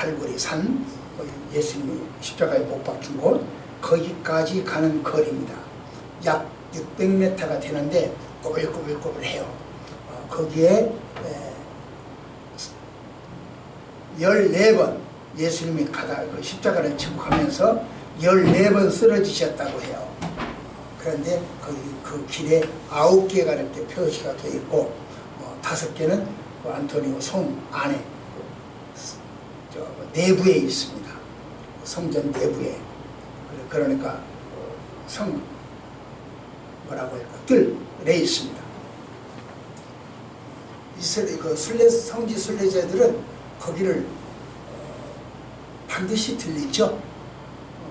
갈보리 산, 예수님이 십자가에 못 박힌 곳, 거기까지 가는 거리입니다. 약 600m가 되는데 꼬불꼬불꼬불해요. 거기에 14번 예수님이 가다 그 십자가를 지고 가면서 14번 쓰러지셨다고 해요. 그런데 그 길에 9개가 이렇게 표시가 되어 있고 5개는 안토니오 성 안에 내부에 있습니다. 성전 내부에. 그러니까 성 뭐라고 할까 뜰에 있습니다. 그 성지 순례자들은 거기를 반드시 들리죠.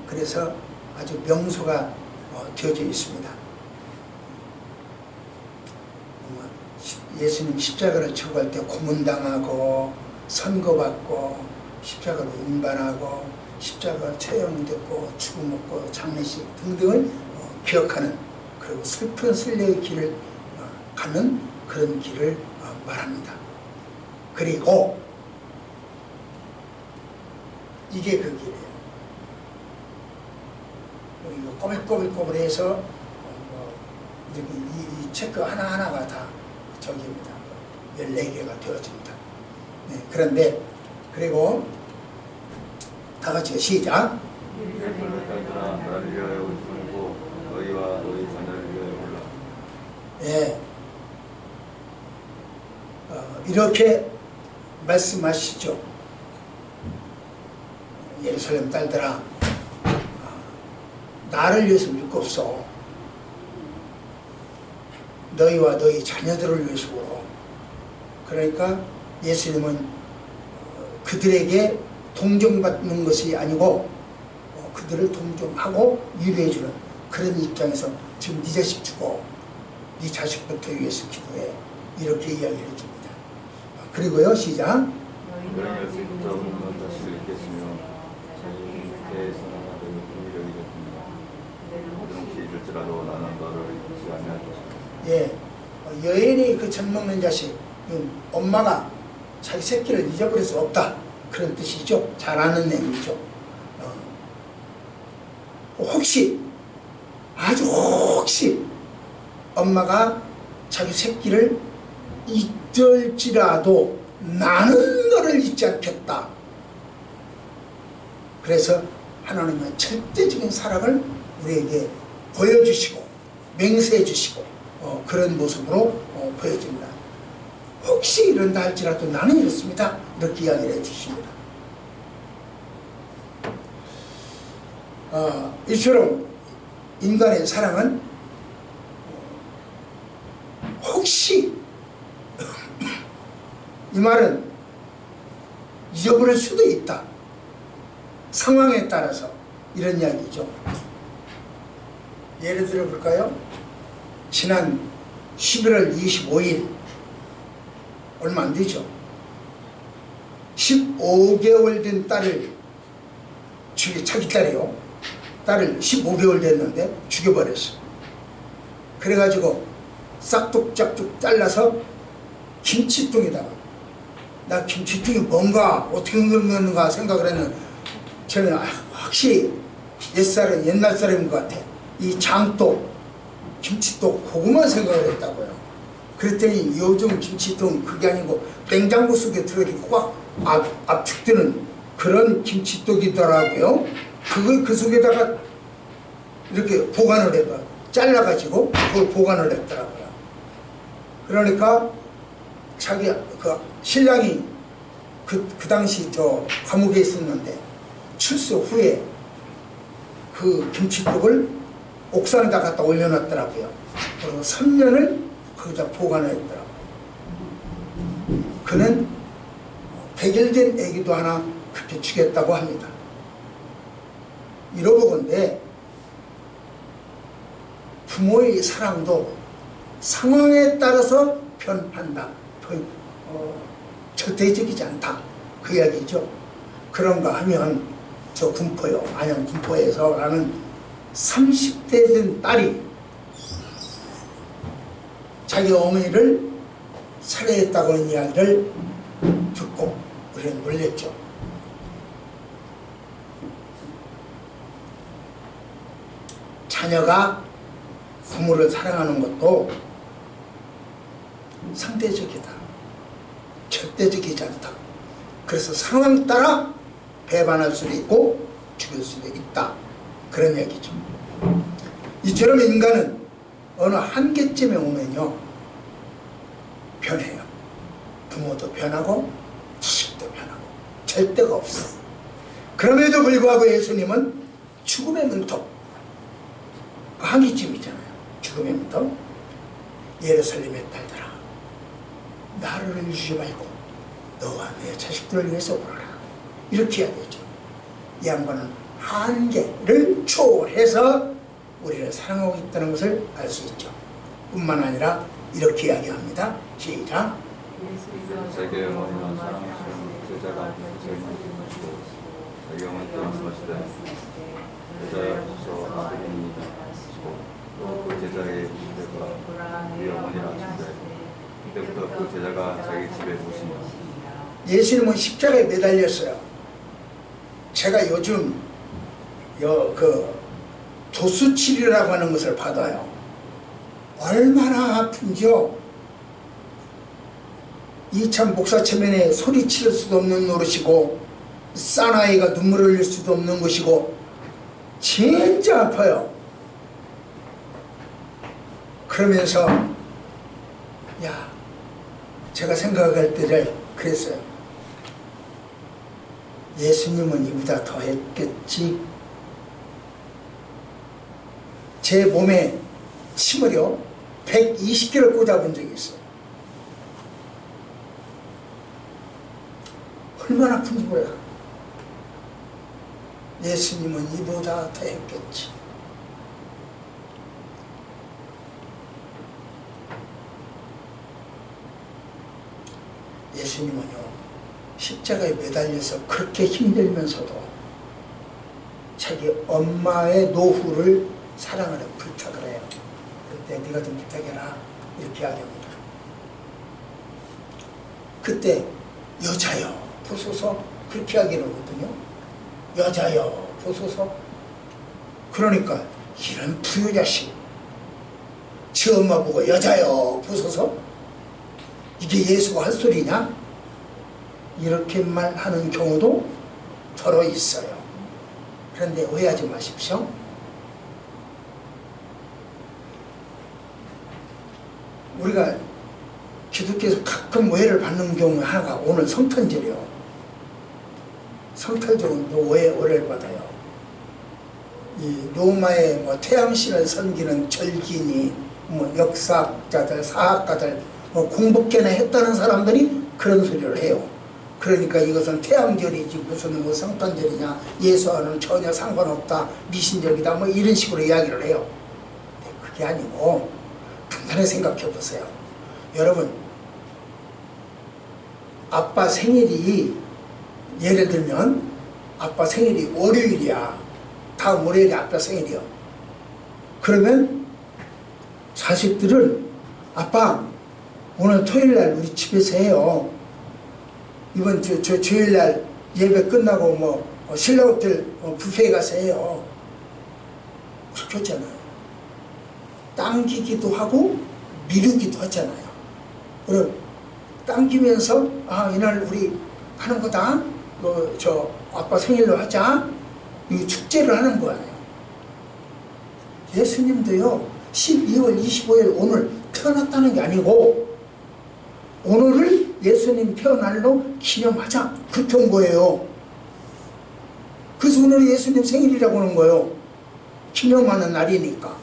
그래서 아주 명소가 되어져 있습니다. 예수님 십자가를 지고 갈 때 고문당하고 선고받고 십자가로 운반하고 십자가 처형됐고 죽음먹고 장례식 등등을 기억하는, 그리고 슬픈 순례의 길을 가는 그런 길을 말합니다. 그리고 이게 그 길이에요. 꼬불꼬불꼬불해서 이 체크 하나하나가 다 저기입니다. 14개가 되어집니다. 네, 그런데 그리고 다 같이 시작. 예, 이렇게 말씀하시죠. 예루살렘 딸들아, 나를 위해서 믿고서 너희와 너희 자녀들을 위해서 울어. 그러니까 예수님은 그들에게 동정받는 것이 아니고 그들을 동정하고 위로해주는 그런 입장에서 지금 네 자식 주고 네 자식부터 위해서 기도해, 이렇게 이야기를 해줍니다. 그리고요 시작. 너희는 지금부터 없는 자식을 있겠으며 자기의 선한 아들을 긍휼히 여기겠습니다. 그런 시 잊을지라도 나는 너를 잊지 아니할 것이다. 예, 여인이 그 젖 먹는 자식, 엄마가 자기 새끼를 잊어버릴 수 없다, 그런 뜻이죠. 잘 아는 내용이죠. 혹시, 아주 혹시 엄마가 자기 새끼를 잊을지라도 나는 너를 잊지 않겠다. 그래서 하나님은 절대적인 사랑을 우리에게 보여주시고 맹세해 주시고 그런 모습으로 보여집니다. 혹시 이런다 할지라도 나는 이렇습니다, 이렇게 이야기를 해주십니다. 이처럼 인간의 사랑은 혹시 이 말은 잊어버릴 수도 있다, 상황에 따라서, 이런 이야기죠. 예를 들어 볼까요? 지난 11월 25일 얼마 안 되죠. 15개월 된 딸을 자기 딸이요. 딸을 15개월 됐는데 죽여버렸어. 그래가지고 싹둑짝둑 잘라서 김치통에다가, 나 김치통이 뭔가 어떻게 먹는가 생각을 했는데 저는 확실히 옛날 사람인 것 같아. 이 장독, 김치독, 그것만 생각을 했다고요. 그랬더니 요즘 김치통 그게 아니고 냉장고 속에 들어있고 꽉 압축되는 그런 김치독이더라고요. 그걸 그 속에다가 이렇게 보관을 해봐. 잘라가지고 그걸 보관을 했더라고요. 그러니까 자기 그 신랑이 그 당시 저 감옥에 있었는데 출소 후에 그 김치독을 옥상에다 갖다 올려놨더라고요. 그리고 3년을 거기다 보관을 했더라고요. 그는 100일 된 애기도 하나 그렇게 주겠다고 합니다. 이러보건대 부모의 사랑도 상황에 따라서 변한다. 절대적이지 않다. 그 이야기죠. 그런가 하면 저 군포요, 안양 군포에서 라는 30대 된 딸이 자기 어머니를 살해했다고 하는 이야기를 듣고 우리는 놀랬죠. 자녀가 부모를 사랑하는 것도 상대적이다. 절대적이지 않다. 그래서 상황 따라 배반할 수도 있고 죽일 수도 있다. 그런 얘기죠. 이처럼 인간은 어느 한계점에 오면요 변해요. 부모도 변하고 자식도 변하고 절대가 없어. 그럼에도 불구하고 예수님은 죽음의 문턱, 그 한계점이잖아요. 죽음의 문턱. 예루살렘의 딸들아, 나를 주지 말고 너와 내 자식들을 위해서 오라라. 이렇게 해야 되죠. 이 양반은 한계를 초월해서 우리를 사랑하고 있다는 것을 알 수 있죠. 뿐만 아니라 이렇게 이야기합니다. 시작. 세계 어머니는 사랑하시는 제자가 제일 많으시고 자기 어머니께 말씀하시되 제자여서 아들이니 하시고 또 그 제자의 집에가 우리 어머니라 하신대 그때부터 그 제자가 자기 집에 오시며 예수님은 십자가에 매달렸어요. 제가 요즘 도수치료라고 하는 것을 받아요. 얼마나 아픈지요. 이참 목사 체면에 소리칠 수도 없는 노릇이고 사나이가 눈물을 흘릴 수도 없는 것이고 진짜 아파요. 그러면서 제가 생각할 때를 그랬어요. 예수님은 이보다 더 했겠지. 제 몸에 침을요 120개를 꽂아본 적이 있어요. 얼마나 아픈지 몰라. 예수님은 이보다 더 했겠지. 예수님은요 십자가에 매달려서 그렇게 힘들면서도 자기 엄마의 노후를 사랑하는 부탁을 해요. 그때 네가 좀 부탁해라 이렇게 이야기합니다. 그때 여자여 보소서 그렇게 이야기를 하거든요. 여자여 보소서. 그러니까 이런 부유자식 지 엄마 보고 여자여 보소서? 이게 예수가 할 소리냐? 이렇게 말하는 경우도 더러 있어요. 그런데 오해하지 마십시오. 우리가 기독교에서 가끔 오해를 받는 경우 하나가 오늘 성탄절이요. 성탄절은 오해를 받아요. 이 로마의 태양신을 섬기는 절기니 역사학자들, 사학가들 공복계나 했다는 사람들이 그런 소리를 해요. 그러니까 이것은 태양절이지 무슨 성탄절이냐, 예수와는 전혀 상관없다, 미신적이다 이런 식으로 이야기를 해요. 그게 아니고 간단히 생각해 보세요. 여러분 아빠 생일이 예를 들면 아빠 생일이 월요일이야. 다음 월요일에 아빠 생일이요. 그러면 자식들은 아빠 오늘 토요일날 우리 집에서 해요. 이번 주일날 예배 끝나고 신라호텔 뷔페에 가서 해요. 그렇게 했잖아요. 당기기도 하고 미루기도 하잖아요. 그럼 당기면서 이날 우리 하는 거다. 아빠 생일로 하자. 이 축제를 하는 거예요. 예수님도요 12월 25일 오늘 태어났다는 게 아니고 오늘을 예수님 태어날로 기념하자 그렇게 온 거예요. 그래서 오늘이 예수님 생일이라고 하는 거예요. 기념하는 날이니까.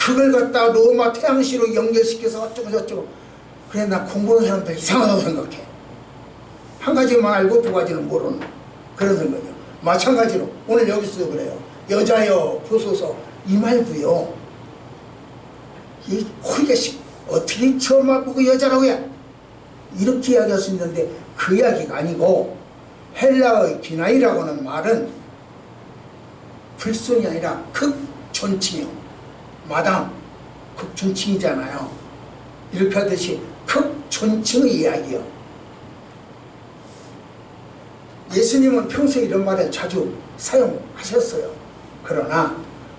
그걸 갖다 로마 태양시로 연결시켜서 어쩌고 저쩌고. 그래 나 공부하는 사람들 이상하다고 생각해. 한 가지만 알고 두 가지는 모르는 그런 거죠. 마찬가지로 오늘 여기서도 그래요. 여자여 보소서 이 말도요 이 호의자식 어떻게 처음 보고 여자라고 해 이렇게 이야기할 수 있는데 그 이야기가 아니고 헬라의 비나이라고 하는 말은 불손이 아니라 극존칭이요. 마담 극존칭이잖아요. 이렇게 하듯이 극존칭의 이야기요. 예수님은 평소에 이런 말을 자주 사용하셨어요. 그러나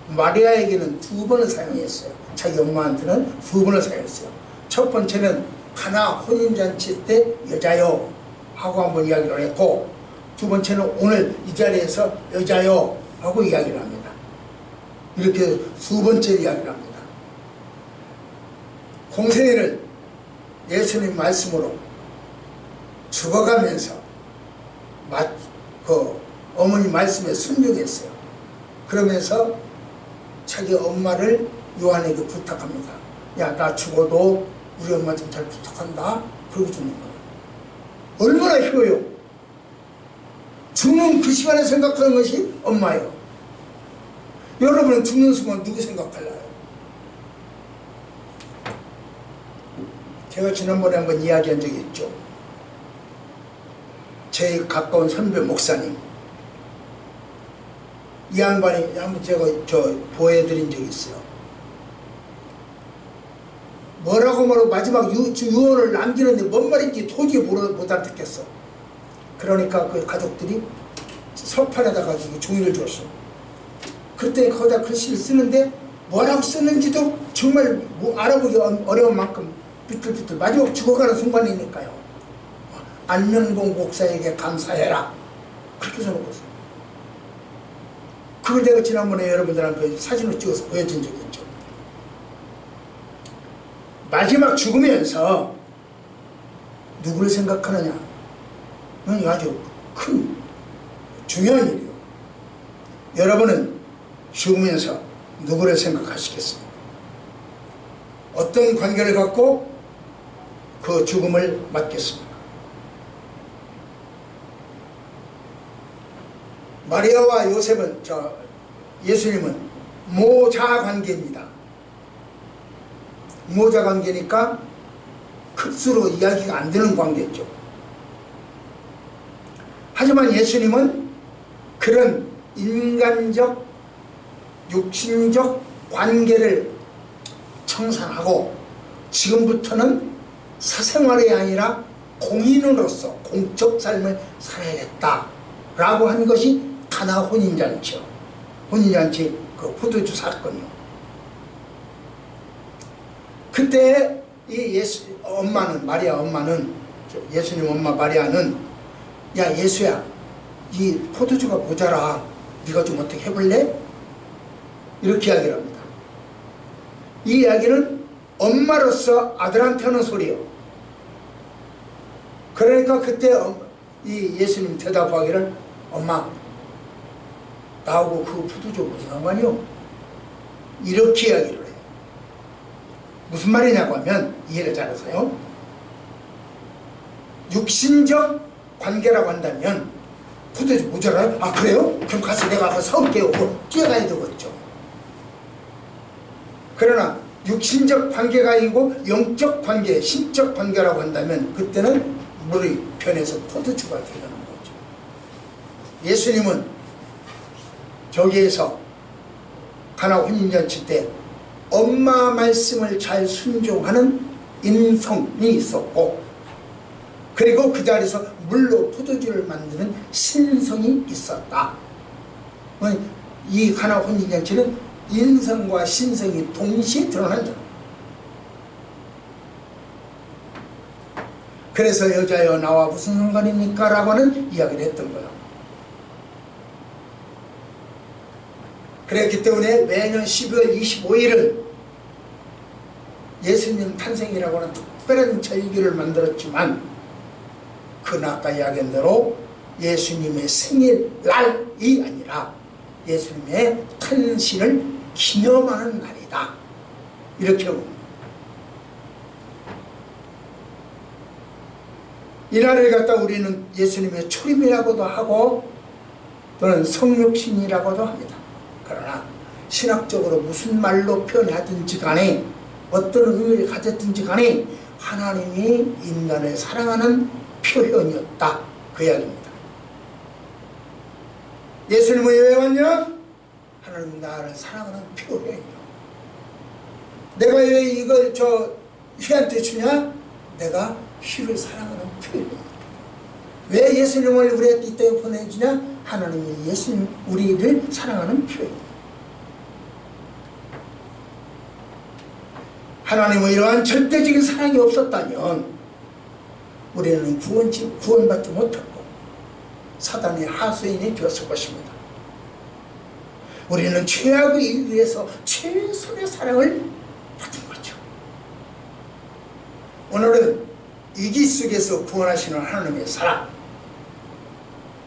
마리아에게는 2번을 사용했어요. 자기 엄마한테는 2번을 사용했어요. 첫 번째는 가나 혼인잔치 때 여자여 하고 한번 이야기를 했고, 두 번째는 오늘 이 자리에서 여자여 하고 이야기를 합니다. 이렇게 2번째 이야기를 합니다. 공생애를 예수님 말씀으로 죽어가면서 그 어머니 말씀에 순종했어요. 그러면서 자기 엄마를 요한에게 부탁합니다. 야, 나 죽어도 우리 엄마 좀 잘 부탁한다. 그러고 죽는 거예요. 얼마나 쉬워요. 죽는 그 시간에 생각하는 것이 엄마예요. 여러분은 죽는 순간 누구 생각할까요? 제가 지난번에 한번 이야기한 적이 있죠. 제 가까운 선배 목사님, 이 양반이 한번 제가 보여드린 적이 있어요. 뭐라고 마지막 유언을 남기는데 뭔 말인지 도저히 못 알아듣겠어. 그러니까 그 가족들이 서판에다가 종이를 줬어. 그때 거기다 글씨를 쓰는데 뭐라고 썼는지도 정말 알아보기 어려운 만큼 비틀비틀. 마지막 죽어가는 순간이니까요. 안면봉 목사에게 감사해라. 그렇게 써놓았어요. 그걸 내가 지난번에 여러분들한테 사진을 찍어서 보여준 적이 있죠. 마지막 죽으면서 누구를 생각하느냐, 이건 아주 큰 중요한 일이에요. 여러분은 죽으면서 누구를 생각하시겠습니까? 어떤 관계를 갖고 그 죽음을 맞겠습니까? 마리아와 요셉은, 예수님은 모자 관계입니다. 모자 관계니까 극수로 이야기가 안 되는 관계죠. 하지만 예수님은 그런 인간적, 육신적 관계를 청산하고 지금부터는 사생활이 아니라 공인으로서 공적 삶을 살아야겠다 라고 한 것이 가나 혼인잔치요. 혼인잔치 그 포도주 사건이요. 그때 이 마리아 엄마는, 예수님 엄마 마리아는, 야 예수야, 이 포도주가 모자라. 네가 좀 어떻게 해볼래? 이렇게 이야기를 합니다. 이 이야기는 엄마로서 아들한테 하는 소리예요. 그러니까 그때 이 예수님 대답하기를, 엄마, 나하고 그 포도주 무슨 상관이요? 이렇게 이야기를 해요. 무슨 말이냐고 하면, 이해를 잘하세요. 육신적 관계라고 한다면 포도주 모자라요? 아 그래요? 그럼 가서 내가 사올게요. 뛰어가야 되겠죠. 그러나 육신적 관계가 아니고 영적 관계, 신적 관계라고 한다면 그때는 물이 변해서 포도주가 되는 거죠. 예수님은 저기에서 가나 혼인잔치 때 엄마 말씀을 잘 순종하는 인성이 있었고, 그리고 그 자리에서 물로 포도주를 만드는 신성이 있었다. 이 가나 혼인잔치는 인성과 신성이 동시에 드러난 점. 그래서 여자여 나와 무슨 상관입니까? 라고 하는 이야기를 했던 거예요. 그랬기 때문에 매년 12월 25일은 예수님 탄생이라고 하는 특별한 절기를 만들었지만, 그는 아까 이야기한 대로 예수님의 생일날이 아니라 예수님의 탄신을 기념하는 날이다. 이렇게 봅니다. 이 날을 갖다 우리는 예수님의 초림이라고도 하고 또는 성육신이라고도 합니다. 그러나 신학적으로 무슨 말로 표현하든지 간에, 어떤 의미를 가졌든지 간에 하나님이 인간을 사랑하는 표현이었다. 그 이야기입니다. 예수님은 왜 왔냐? 하나님 나를 사랑하는 표현이요. 내가 왜 이걸 휘한테 주냐? 내가 휘를 사랑하는 표현입니다. 왜 예수님을 우리한테 이 땅에 보내주냐? 하나님이 우리를 사랑하는 표현입니다. 하나님의 이러한 절대적인 사랑이 없었다면 우리는 구원받지 못했고 사단의 하수인이 되었을 것입니다. 우리는 죄악에 의해서 최선의 사랑을 받은 거죠. 오늘은 이기 속에서 구원하시는 하나님의 사랑,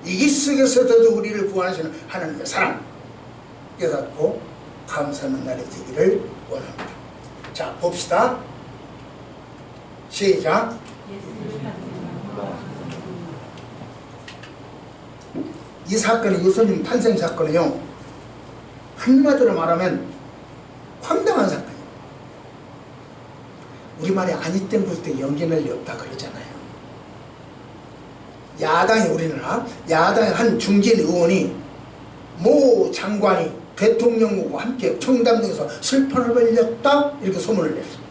이기 속에서도 우리를 구원하시는 하나님의 사랑 깨닫고 감사하는 날이 되기를 원합니다. 자, 봅시다. 시작. 이 사건이 예수님 탄생 사건이요, 한마디로 말하면 황당한 사건이에요. 우리말이 아니 땐 볼 연기는 없다 그러잖아요. 야당이, 우리나라 야당의 한 중진 의원이 모 장관이 대통령과 함께 청담동에서 실판을 벌였다 이렇게 소문을 냈어요.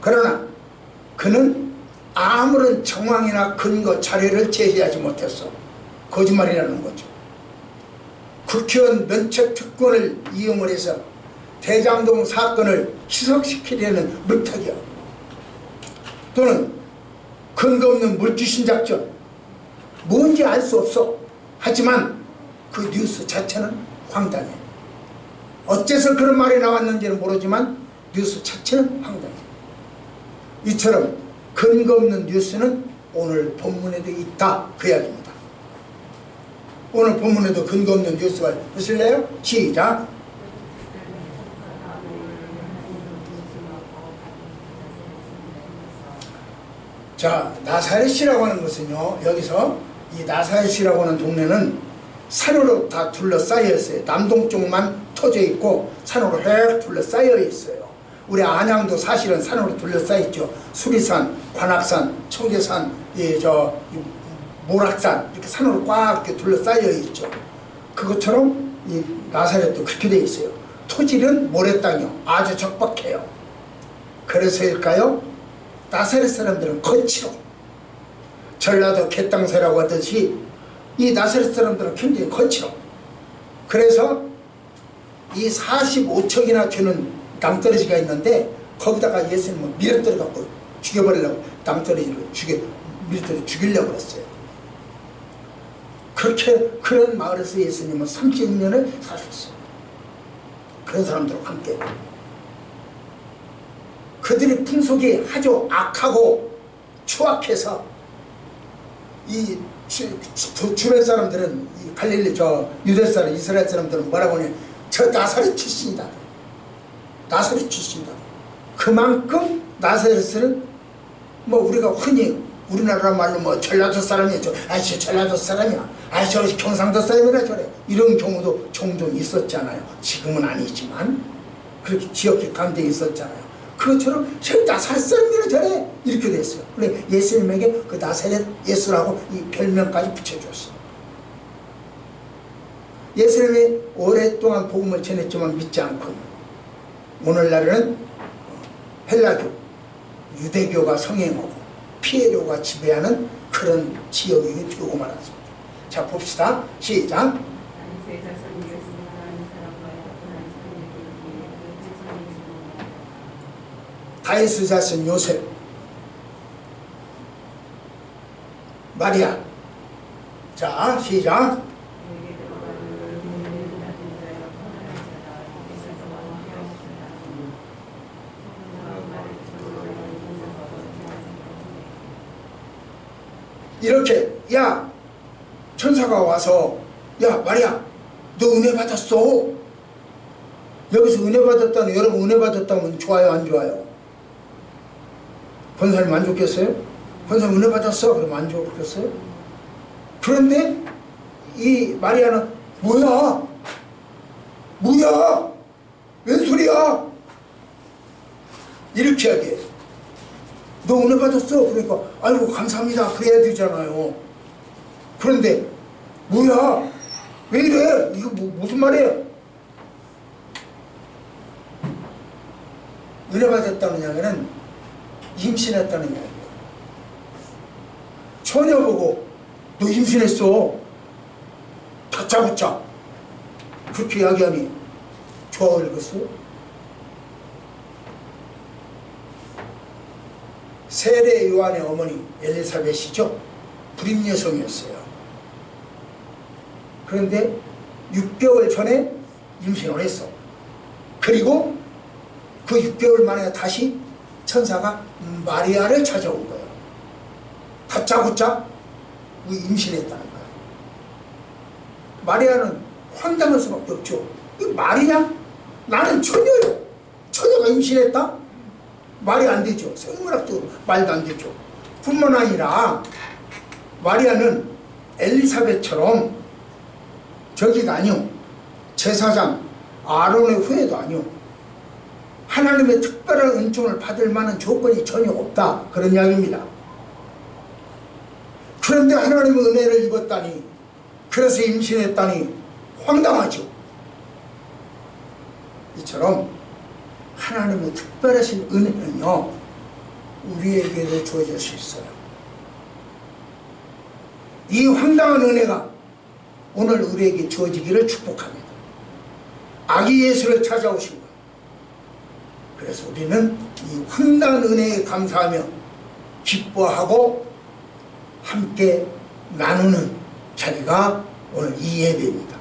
그러나 그는 아무런 정황이나 근거 자료를 제시하지 못했어. 거짓말이라는 거죠. 국회의원 면책 특권을 이용을 해서 대장동 사건을 희석시키려는 물타기야. 또는 근거 없는 물귀신 작전, 뭔지 알 수 없어. 하지만 그 뉴스 자체는 황당해. 어째서 그런 말이 나왔는지는 모르지만 뉴스 자체는 황당해. 이처럼 근거 없는 뉴스는 오늘 본문에도 있다, 그 이야기입니다. 오늘 본문에도 근거 없는 뉴스가 보실래요? 시작. 자, 나사렛이라고 하는 것은요, 여기서 이 나사렛이라고 하는 동네는 산으로 다 둘러싸여 있어요. 남동쪽만 터져 있고 산으로 획 둘러싸여 있어요. 우리 안양도 사실은 산으로 둘러싸여 있죠. 수리산, 관악산, 청계산, 모락산, 이렇게 산으로 꽉 이렇게 둘러싸여 있죠. 그것처럼 이 나사렛도 그렇게 돼 있어요. 토질은 모래땅이요, 아주 적박해요. 그래서일까요? 나사렛 사람들은 거칠어. 전라도 갯땅새라고 하듯이 이 나사렛 사람들은 굉장히 거칠어. 그래서 이 45척이나 되는 낭떠러지가 있는데 거기다가 예수님은 밀어뜨려 갖고 죽여버리려고, 낭떠러지를 밀어뜨려 죽이려고 그랬어요. 그렇게 그런 마을에서 예수님은 30년을 사셨어요. 그런 사람들과 함께. 그들의 풍속이 아주 악하고 추악해서 이 주변 사람들은, 이 갈릴리 유대 사람, 이스라엘 사람들은 뭐라고 하냐, 저 나사렛 출신이다. 나사렛 출신이다. 그만큼 나사렛은 뭐 우리가 흔히 우리나라 말로 뭐 전라도 사람이야, 저 전라도 사람이야, 저 경상도 사람이라 저래, 이런 경우도 종종 있었잖아요. 지금은 아니지만 그렇게 지역의 감정이 있었잖아요. 그것처럼 저 나사렛 사람이라 저래, 이렇게 됐어요. 그래 예수님에게 그 나사렛 예수라고 이 별명까지 붙여줬어요. 예수님이 오랫동안 복음을 전했지만 믿지 않고 오늘날은 헬라교, 유대교가 성행하고 피해교가 지배하는 그런 지역이 되고 말았습니다. 자, 봅시다. 시작. 다윗의 자손 요셉, 마리아. 자, 시작. 이렇게, 야, 천사가 와서, 야, 마리아, 너 은혜 받았어. 여기서 은혜 받았다는, 여러분 은혜 받았다면 좋아요, 안 좋아요? 권사님 만족했어요? 권사님 은혜 받았어? 그럼 안 좋겠어요? 그런데 이 마리아는 뭐야? 웬 소리야? 이렇게 하게. 너 은혜 받았어? 그러니까 아이고 감사합니다 그래야 되잖아요. 그런데 뭐야? 왜 이래? 이거 무슨 말이야? 은혜 받았다는 이야기는 임신했다는 이야기예요. 처녀 보고 너 임신했어, 다짜고짜 그렇게 이야기하니 좋아 그랬어요? 세례 요한의 어머니 엘리사벳이죠. 불임 여성이었어요. 그런데 6개월 전에 임신을 했어. 그리고 그 6개월 만에 다시 천사가 마리아를 찾아온 거예요. 다짜고짜 임신했다는 거예요. 마리아는 황당할 수밖에 없죠. 이거 말이냐? 나는 처녀요. 처녀가 임신했다? 말이 안 되죠. 생물학적으로 말도 안 되죠. 뿐만 아니라 마리아는 엘리사벳처럼 저기가 아니요. 제사장 아론의 후예도 아니요. 하나님의 특별한 은총을 받을 만한 조건이 전혀 없다. 그런 이야기입니다. 그런데 하나님의 은혜를 입었다니, 그래서 임신했다니 황당하죠. 이처럼 하나님의 특별하신 은혜는요, 우리에게도 주어질 수 있어요. 이 황당한 은혜가 오늘 우리에게 주어지기를 축복합니다. 아기 예수를 찾아오신 거예요. 그래서 우리는 이 황당한 은혜에 감사하며 기뻐하고 함께 나누는 자리가 오늘 이 예배입니다.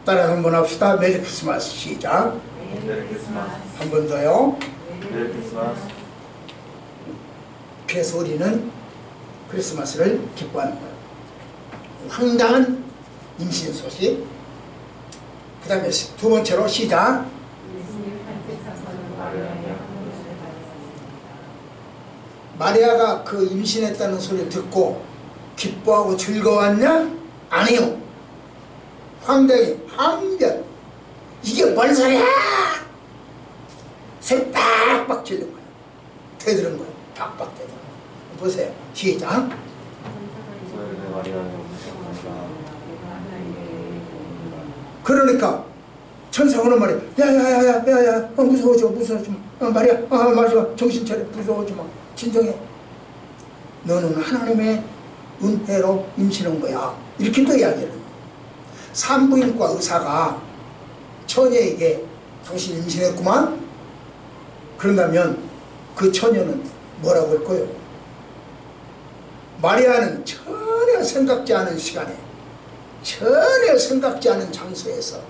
따라 한번 합시다. 메리 크리스마스. 시작. 메리 크리스마스. 한 번 더요. 메리 크리스마스. 그래서 우리는 크리스마스를 기뻐하는 거예요. 황당한 임신 소식. 그 다음에 두 번째로 시작. 마리아가 그 임신했다는 소리를 듣고 기뻐하고 즐거웠냐? 아니요. 황당히 항변. 이게 뭔 소리야? 새 빡빡 찔른 거예요. 대들은 거예요. 빡빡 대들은 거예요. 보세요. 시작. 그러니까 천사가 오는 말이야. 야야야야야야, 무서워져 마. 마리아, 맞아, 정신 차려. 무서워지 마. 진정해. 너는 하나님의 은혜로 임신한 거야. 이렇게 또 이야기를 해요. 산부인과 의사가 처녀에게 당신 임신했구만? 그런다면 그 처녀는 뭐라고 할 거예요? 마리아는 전혀 생각지 않은 시간에, 전혀 생각지 않은 장소에서,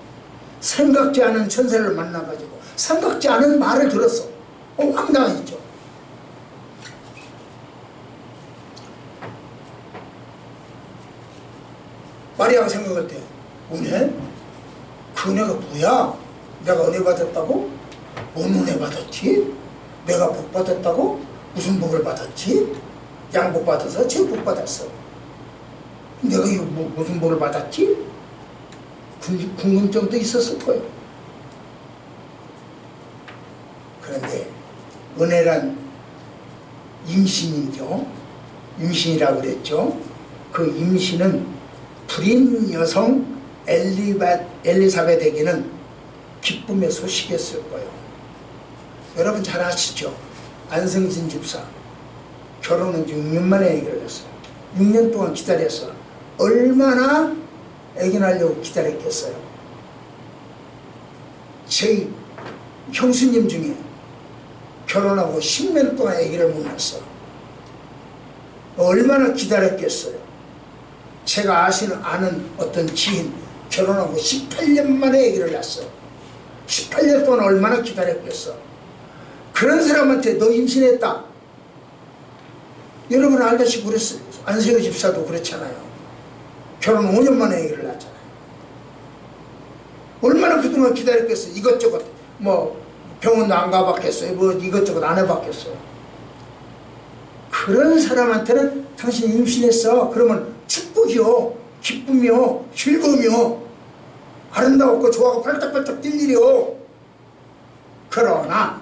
생각지 않은 천사를 만나가지고 생각지 않은 말을 들었어. 황당하죠. 마리아가 생각할 때 은혜? 그 은혜가 뭐야? 내가 은혜 받았다고? 뭔 은혜 받았지? 내가 복 받았다고? 무슨 복을 받았지? 양복 받아서 제복 받았어. 내가 이거 무슨 복을 받았지? 궁금증도 있었을 거예요. 그런데 은혜란 임신이죠. 임신이라고 그랬죠. 그 임신은 불임 여성 엘리사벳에게는 기쁨의 소식이었을 거예요. 여러분 잘 아시죠? 안성진 집사 결혼은 6년 만에 아기를 낳았어요. 6년 동안 기다렸어. 얼마나 아기 낳으려고 기다렸겠어요. 저희 형수님 중에 결혼하고 10년 동안 아기를 못 낳았어. 얼마나 기다렸겠어요. 제가 아는 어떤 지인 결혼하고 18년 만에 아기를 낳았어. 18년 동안 얼마나 기다렸겠어. 그런 사람한테 너 임신했다. 여러분 알다시피 그랬어요. 안세호 집사도 그렇잖아요. 결혼 5년 만에 아기를 낳았잖아요. 얼마나 그동안 기다렸겠어. 이것저것 뭐 병원도 안 가봤겠어요. 뭐 이것저것 안 해봤겠어요. 그런 사람한테는 당신 임신했어. 그러면 축복이요, 기쁨이요, 즐거움이요, 아름다웠고 좋아하고 팔딱팔딱 뛸 일이요. 그러나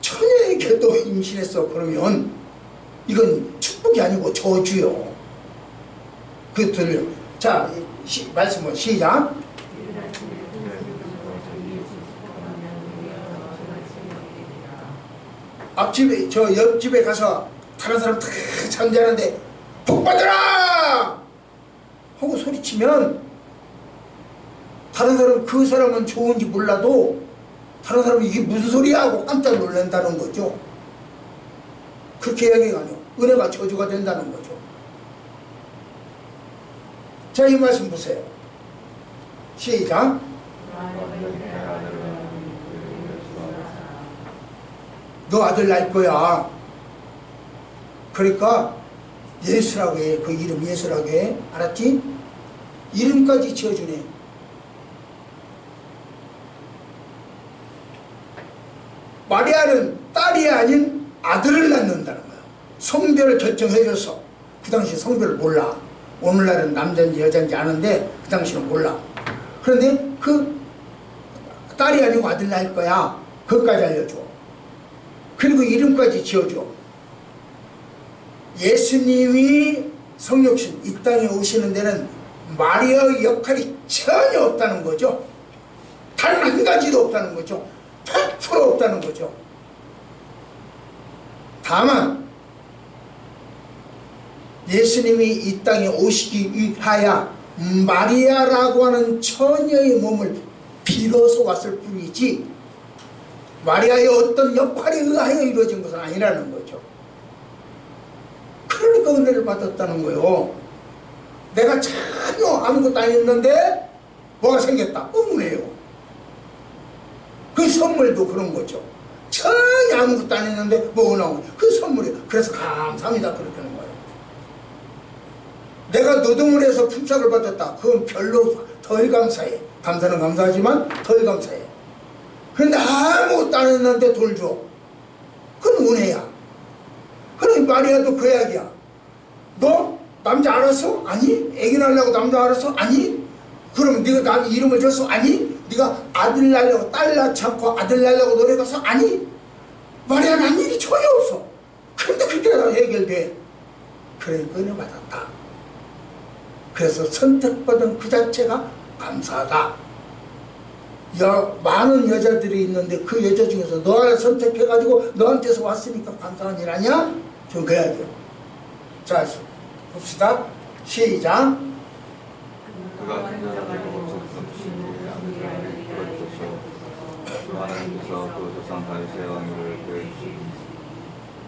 처녀에게도 임신했어. 그러면 이건 축복이 아니고 저주요. 그 들려. 자, 말씀을 시작. 앞집에 저 옆집에 가서 다른 사람 다 잠자는데 복 받으라 하고 소리치면 다른 사람 그 사람은 좋은지 몰라도 다른 사람이 이게 무슨 소리야 하고 깜짝 놀란다는 거죠. 그렇게 이야기가 아니에요. 은혜가 저주가 된다는 거죠. 자, 이 말씀 보세요. 시작. 너 아들 낳을 거야. 그러니까 예수라고 해. 그 이름 예수라고 해. 알았지? 이름까지 지어주네. 마리아는 딸이 아닌 아들을 낳는다는 거야. 성별을 결정해줘서. 그 당시 성별을 몰라. 오늘날은 남자인지 여자인지 아는데 그 당시는 몰라. 그런데 그 딸이 아니고 아들 낳을 거야. 그것까지 알려줘. 그리고 이름까지 지어줘. 예수님이 성육신 이 땅에 오시는 데는 마리아의 역할이 전혀 없다는 거죠. 단 한 가지도 없다는 거죠. 100% 없다는 거죠. 다만 예수님이 이 땅에 오시기 위하여 마리아라고 하는 처녀의 몸을 빌어서 왔을 뿐이지 마리아의 어떤 역할에 의하여 이루어진 것은 아니라는 거죠. 그러니까 은혜를 받았다는 거예요. 내가 전혀 아무것도 안 했는데 뭐가 생겼다. 은혜요. 그 선물도 그런 거죠. 전혀 아무것도 안 했는데 뭐가 나오고 그 선물이에요. 그래서 감사합니다. 그렇게 하는 거예요. 내가 노동을 해서 품삯을 받았다. 그건 별로 덜 감사해. 감사는 감사하지만 덜 감사해. 그런데 아무것도 안 했는데 돈을 줘. 그건 은혜야. 그럼 마리아도 그 이야기야. 너 남자 알았어? 아니. 애기 낳으려고 남자 알았어? 아니. 그럼 네가 남 이름을 줬어? 아니. 네가 아들 낳으려고 딸 낳지 않고 아들 낳으려고 노래 가서? 아니. 마리아는 한 일이 전혀 없어. 그런데 그렇게 다 해결돼. 그러니까 은혜 받았다. 그래서 선택받은 그 자체가 감사하다. 많은 여자들이 있는데 그 여자 중에서 너 하나 선택해가지고 너한테서 왔으니까 감사한 일 아니야? 좀 그래야죠. 자, 봅시다. 시작. 그가 그녀에게로 적극신이 아들을 이끌어주셔서 주 하나님께서 그 조상 다윗의 왕위를 보여주시니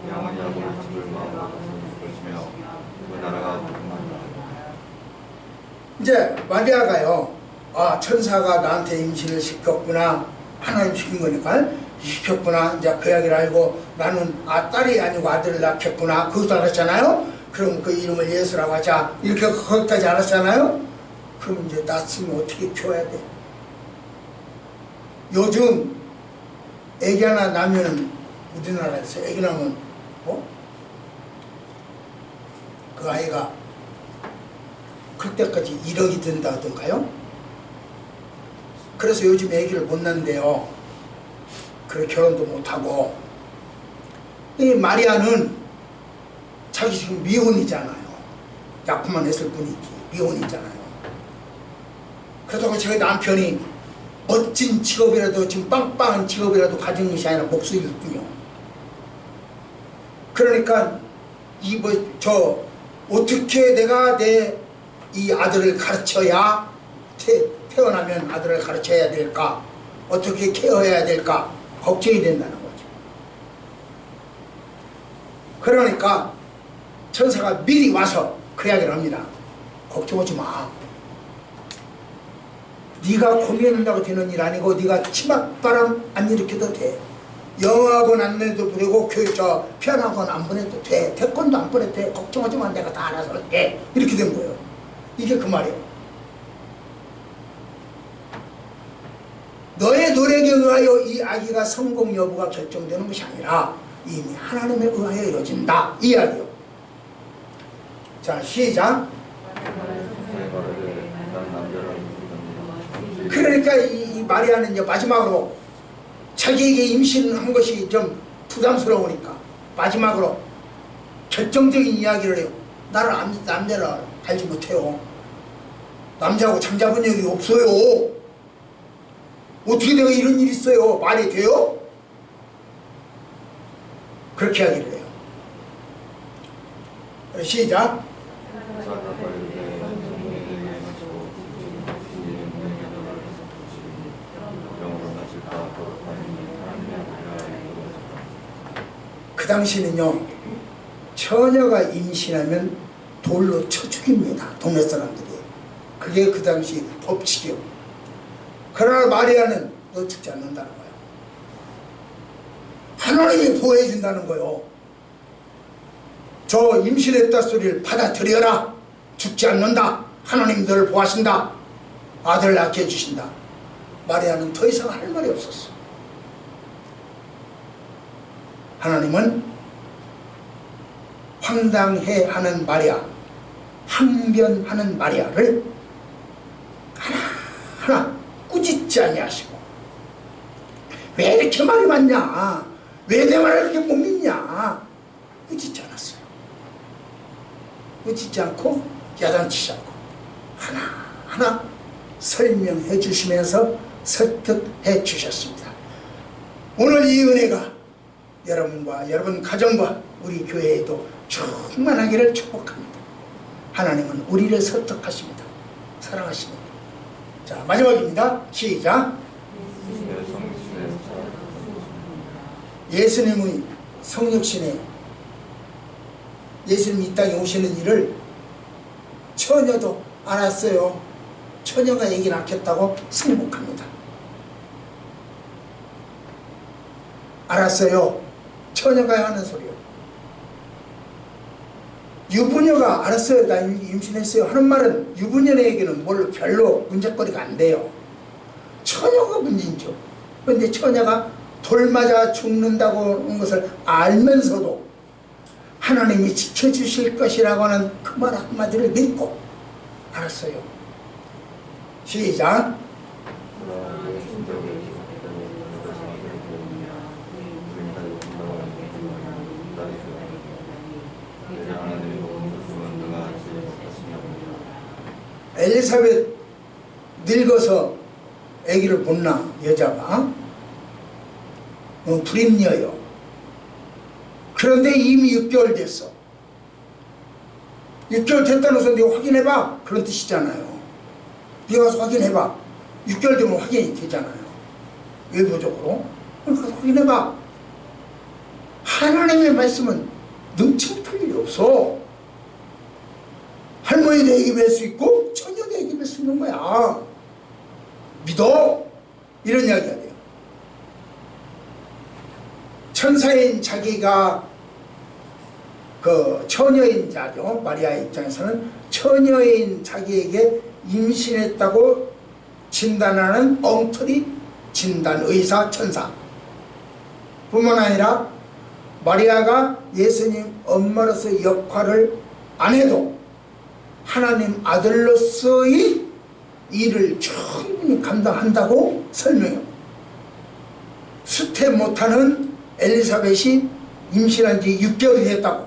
영원히 야곱의 집을 마음으로 다스리시며 그 나라가 복음한다. 이제 마리아가요. 아, 천사가 나한테 임신을 시켰구나. 하나님 시킨 거니까 시켰구나. 이제 그 이야기를 알고 나는 딸이 아니고 아들을 낳겠구나. 그것도 알았잖아요. 그럼 그 이름을 예수라고 하자. 이렇게 거기까지 알았잖아요. 그럼 이제 낳았으면 어떻게 키워야 돼? 요즘 애기 하나 낳으면 우리나라에서 애기 낳으면 그 아이가 클 때까지 1억이 든다던가요? 그래서 요즘 애기를 못 낳는데요. 그래 결혼도 못하고. 이 마리아는 자기 지금 미혼이잖아요. 약혼만 했을 뿐이지 미혼이잖아요. 그렇다고 자기 남편이 멋진 직업이라도 지금 빵빵한 직업이라도 가진 것이 아니라 목수일 뿐이요. 그러니까 어떻게 내가 내 이 아들을 가르쳐야 태어나면 아들을 가르쳐야 될까? 어떻게 케어해야 될까? 걱정이 된다는 거죠. 그러니까 천사가 미리 와서 그 이야기를 합니다. 걱정하지 마. 네가 고민한다고 되는 일 아니고 네가 치맛바람 안 일으켜도 돼. 영어학원 안 내도 되고 피아노학원 안 보내도 돼. 태권도 안 보내도 돼. 걱정하지 마. 내가 다 알아서 할게. 이렇게 된 거예요. 이게 그 말이에요. 너의 노력에 의하여 이 아기가 성공 여부가 결정되는 것이 아니라 이미 하나님에 의하여 이루어진다. 이 이야기요. 자, 시작. 그러니까 이 마리아는 이제 마지막으로 자기에게 임신한 것이 좀 부담스러우니까 마지막으로 결정적인 이야기를 해요. 나를 남자를 알지 못해요. 남자하고 잠자본 적이 없어요. 어떻게 내가 이런 일이 있어요? 말이 돼요? 그렇게 이야기를 해요. 시작. 그 당시는요, 처녀가 임신하면 돌로 쳐 죽입니다. 동네 사람들이. 그게 그 당시 법칙이요. 그러나 마리아는 너 죽지 않는다는 거예요. 하나님이 보호해 준다는 거예요. 저 임신했다 소리를 받아들여라. 죽지 않는다. 하나님 너를 보호하신다. 아들을 낳게 해주신다. 마리아는 더 이상 할 말이 없었어. 하나님은 황당해하는 마리아, 항변하는 마리아를 하나하나 꾸짖지 아니하시고, 왜 이렇게 말이 많냐, 왜 내 말을 이렇게 못 믿냐, 꾸짖지 않았어요. 꾸짖지 않고 야단치지 않고 하나하나 설명해 주시면서 설득해 주셨습니다. 오늘 이 은혜가 여러분과 여러분 가정과 우리 교회에도 충만하기를 축복합니다. 하나님은 우리를 설득하십니다. 사랑하십니다. 자, 마지막입니다. 시작. 예수님의 성육신에, 예수님 이 땅에 오시는 일을 처녀도 알았어요. 처녀가 얘기 낳겠다고 승복합니다. 알았어요. 처녀가 하는 소리요. 유부녀가 알았어요. 나 임신했어요 하는 말은 유부녀에게는 별로 문제거리가 안 돼요. 처녀가 문제죠. 그런데 처녀가 돌 맞아 죽는다고 하는 것을 알면서도 하나님이 지켜주실 것이라고 하는 그 말 한마디를 믿고 알았어요. 시작. 엘리사벳 늙어서 아기를 못 낳아. 여자가 불임녀요. 그런데 이미 6개월 됐어. 6개월 됐다는 것은 네가 확인해봐, 그런 뜻이잖아요. 네가 가서 확인해봐. 6개월 되면 확인이 되잖아요. 외부적으로. 가서 확인해봐. 하나님의 말씀은 능치 못할 일이 없어. 할머니도 애기 뵐 수 있고 처녀도 애기 뵐 수 있는 거야. 믿어. 이런 이야기가 돼요. 천사인 자기가 그 처녀인 자죠. 마리아의 입장에서는 처녀인 자기에게 임신했다고 진단하는 엉터리 진단의사 천사 뿐만 아니라 마리아가 예수님 엄마로서 역할을 안 해도 하나님 아들로서의 일을 충분히 감당한다고 설명해요. 수태 못하는 엘리사벳이 임신한 지 6개월이 됐다고.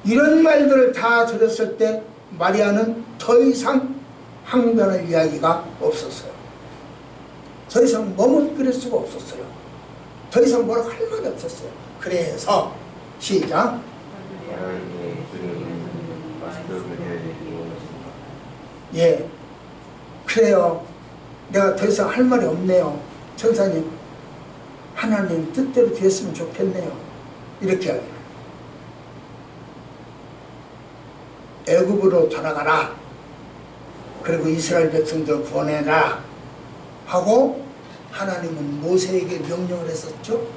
이런 말들을 다 들었을 때 마리아는 더 이상 항변할 이야기가 없었어요. 더 이상 머뭇거릴 수가 없었어요. 더 이상 뭐라고 할 말이 없었어요. 그래서 시작. 예, 그래요. 내가 더 이상 할 말이 없네요. 천사님, 하나님 뜻대로 됐으면 좋겠네요. 이렇게 하기를. 애굽으로 돌아가라. 그리고 이스라엘 백성들 보내라 하고 하나님은 모세에게 명령을 했었죠.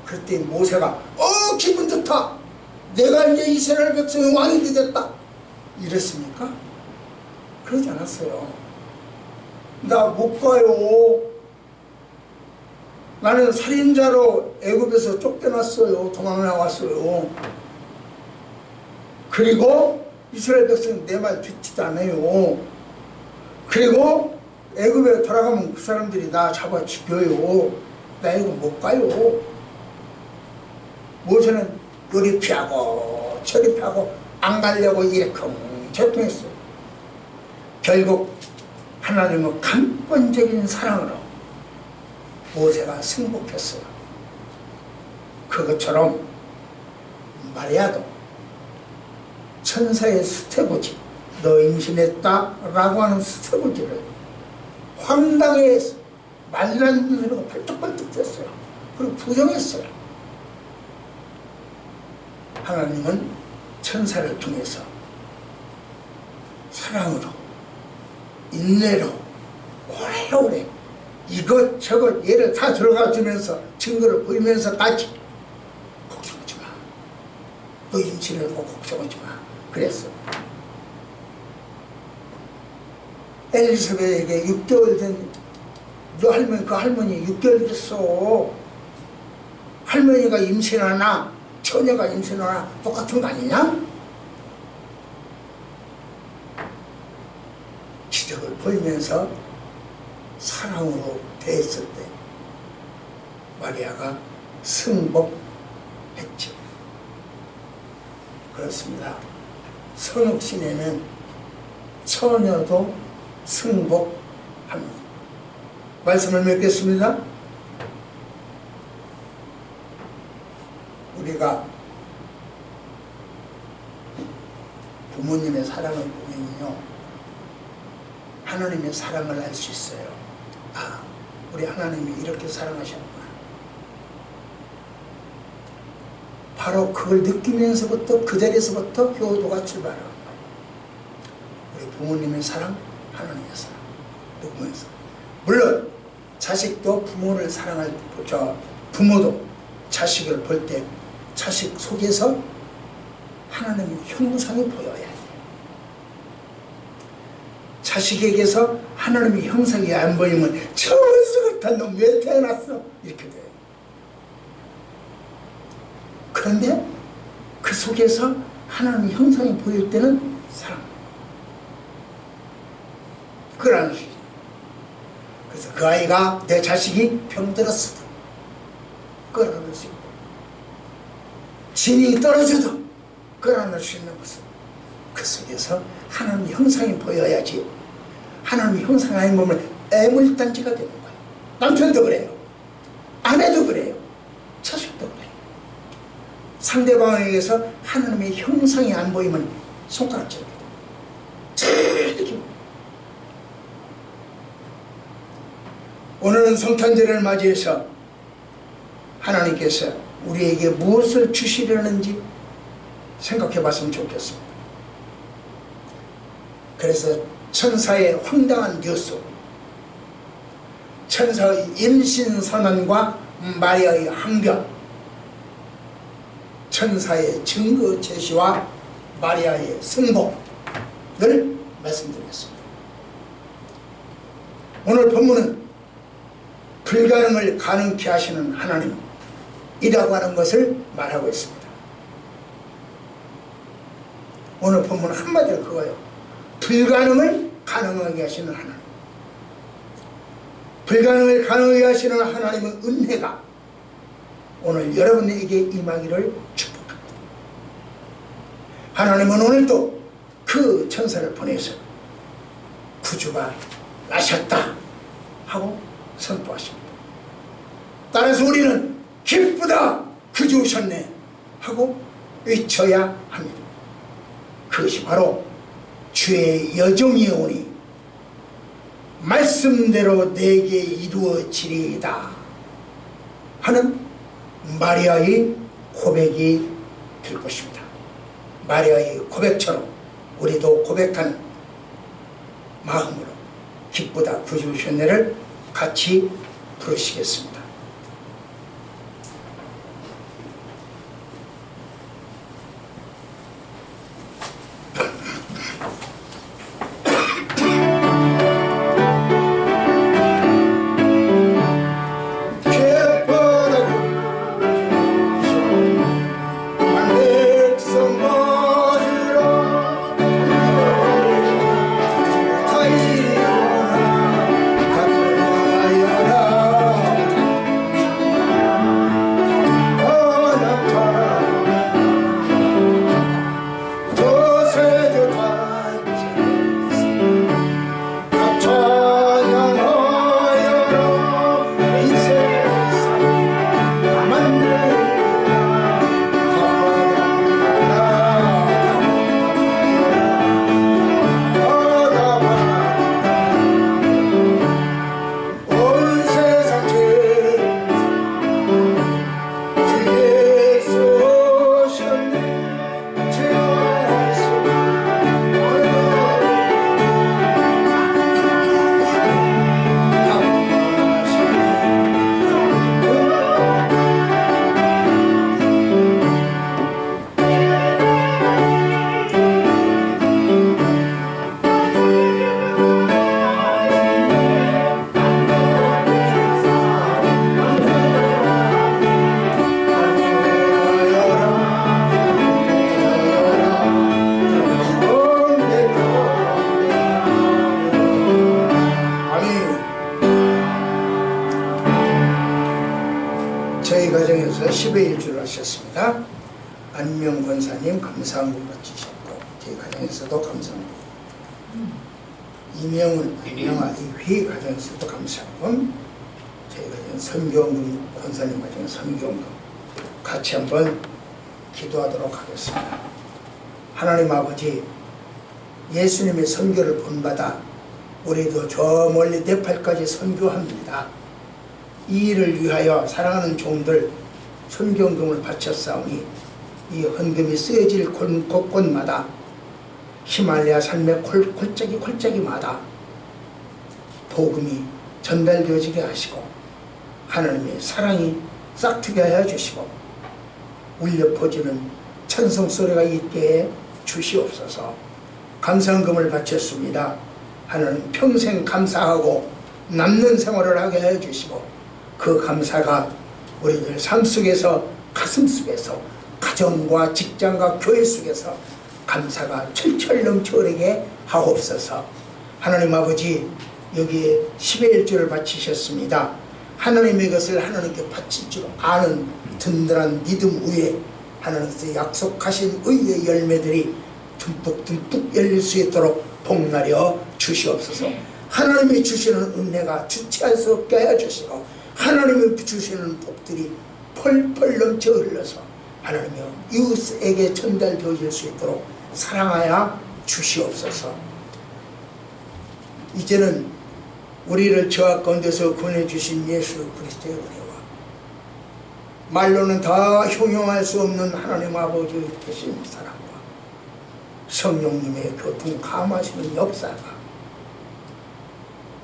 그때 모세가 기분 좋다. 내가 이제 이스라엘 백성의 왕이 되겠다. 이랬습니까? 그러지 않았어요. 나 못 가요. 나는 살인자로 애굽에서 쫓겨났어요. 도망 나왔어요. 그리고 이스라엘 백성은 내 말 듣지도 않아요. 그리고 애굽에 돌아가면 그 사람들이 나 잡아 죽여요. 나 이거 못 가요. 모세는 요리 피하고 저리 피하고 안 가려고 이래쿵저쿵 했어요. 결국 하나님의 강권적인 사랑으로 모세가 승복했어요. 그것처럼 마리아도 천사의 수태고지, 너 임신했다라고 하는 수태고지를 황당해서 말란 눈으로 벌떡벌떡 됐어요. 그리고 부정했어요. 하나님은 천사를 통해서 사랑으로, 인내로 오래오래 이것저것 얘를 다 들어가 주면서 증거를 보이면서 따지. 걱정하지 마. 너 임신을 뭐 걱정하지 마. 그랬어. 엘리사벳에게 6개월 된 그 할머니 6개월 됐어. 할머니가 임신하나 처녀가 임신하나 똑같은 거 아니냐? 기적을 보이면서 사랑으로 대했을 때 마리아가 승복했죠. 그렇습니다. 선옥신에는 처녀도 승복합니다. 말씀을 맺겠습니다. 우리가 부모님의 사랑을 보면요, 하나님의 사랑을 알 수 있어요. 아, 우리 하나님이 이렇게 사랑하셨구나. 바로 그걸 느끼면서부터 그 자리에서부터 효도가 출발합니다. 우리 부모님의 사랑, 하나님의 사랑, 누구면서 물론 자식도 부모를 사랑할 때, 부모도 자식을 볼 때 자식 속에서 하나님의 형상이 보여야 돼요. 자식에게서 하나님의 형상이 안 보이면 저수 같은 놈 왜 태어났어? 이렇게 돼요. 그런데 그 속에서 하나님의 형상이 보일 때는 사랑. 그러는 것이죠. 그래서 그 아이가 내 자식이 병들었어도 끌어낼 수 있고, 진이 떨어져도 끌어낼 수 있는 것은 그 속에서 하나님의 형상이 보여야지. 하나님의 형상 아닌 보면 애물단지가 되는 거예요. 남편도 그래요. 아내도 그래요. 자식도 그래요. 상대방에게서 하나님의 형상이 안 보이면 손가락질을 해요. 이렇게. 오늘은 성탄절을 맞이해서 하나님께서 우리에게 무엇을 주시려는지 생각해 봤으면 좋겠습니다. 그래서 천사의 황당한 뉴스, 천사의 임신선언과 마리아의 항변, 천사의 증거 제시와 마리아의 승복을 말씀드리겠습니다. 오늘 본문은 불가능을 가능케 하시는 하나님이라고 하는 것을 말하고 있습니다. 오늘 본문 한마디로 그거예요. 불가능을 가능하게 하시는 하나님. 불가능을 가능하게 하시는 하나님의 은혜가 오늘 여러분에게 임하기를 축복합니다. 하나님은 오늘도 그 천사를 보내서 구주가 나셨다 하고 선포하십니다. 따라서 우리는 기쁘다, 구주 오셨네 하고 외쳐야 합니다. 그것이 바로 주의 여종이오니 말씀대로 내게 이루어지리이다 하는 마리아의 고백이 될 것입니다. 마리아의 고백처럼 우리도 고백하는 마음으로 기쁘다 구주 오셨네를 같이 부르시겠습니다. 안명 권사님 감사함을 바치셨고 저희 가정에서도 감사합니다. 이명아 이 회의 가정에서도 감사하고 저희 가정 선교금 권사님 가정 선교금 같이 한번 기도하도록 하겠습니다. 하나님 아버지, 예수님의 선교를 본받아 우리도 저 멀리 네팔까지 선교합니다. 이 일을 위하여 사랑하는 종들 선교금을 바쳤사오니 이 헌금이 쓰여질 곳곳마다 히말라야 산맥 골짜기마다 복음이 전달되어지게 하시고 하나님의 사랑이 싹트게 하여 주시고 울려 퍼지는 찬송 소리가 있게 해 주시옵소서. 감사헌금을 바쳤습니다. 하나님 평생 감사하고 남는 생활을 하게 해 주시고 그 감사가 우리들 삶 속에서 가슴 속에서 가정과 직장과 교회 속에서 감사가 철철 넘쳐오르게 하옵소서. 하나님 아버지, 여기에 10의 1조를 바치셨습니다. 하나님의 것을 하나님께 바칠 줄 아는 든든한 믿음 위에 하나님께서 약속하신 의의 열매들이 듬뿍 열릴 수 있도록 복나려 주시옵소서. 하나님이 주시는 은혜가 주체할 수 없게 하여 주시고 하나님이 주시는 복들이 펄펄 넘쳐 흘러서 하나님의 이웃에게 전달되어질 수 있도록 사랑하여 주시옵소서. 이제는 우리를 저악 가운데서 구원해주신 예수 그리스도의 은혜와 말로는 다 형용할 수 없는 하나님 아버지의 되신 사랑과 성령님의 교통 감화시는 역사가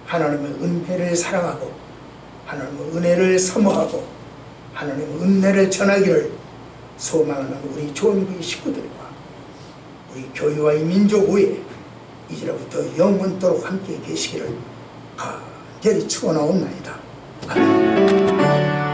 하나님의 은혜를 사랑하고 하나님의 은혜를 사모하고 하나님의 은혜를 전하기를 소망하는 우리 좋은 식구들과 우리 교회와 이 민족 위에 이제로부터 영원토록 함께 계시기를 간절히 축원하옵나이다. 아멘.